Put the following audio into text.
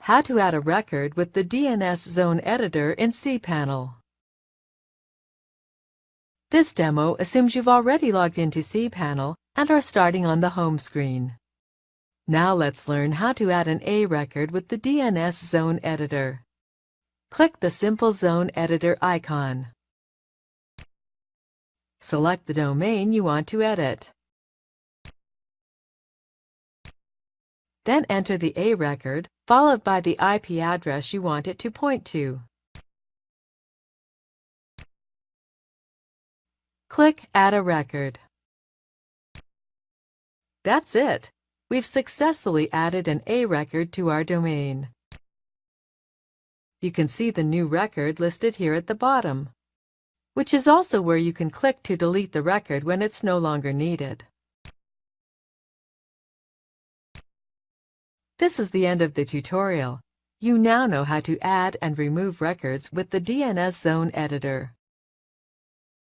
How to add a record with the DNS Zone Editor in cPanel. This demo assumes you've already logged into cPanel and are starting on the home screen. Now let's learn how to add an A record with the DNS Zone Editor. Click the simple Zone Editor icon. Select the domain you want to edit. Then enter the A record, followed by the IP address you want it to point to. Click Add a Record. That's it! We've successfully added an A record to our domain. You can see the new record listed here at the bottom, which is also where you can click to delete the record when it's no longer needed. This is the end of the tutorial. You now know how to add and remove records with the DNS Zone Editor.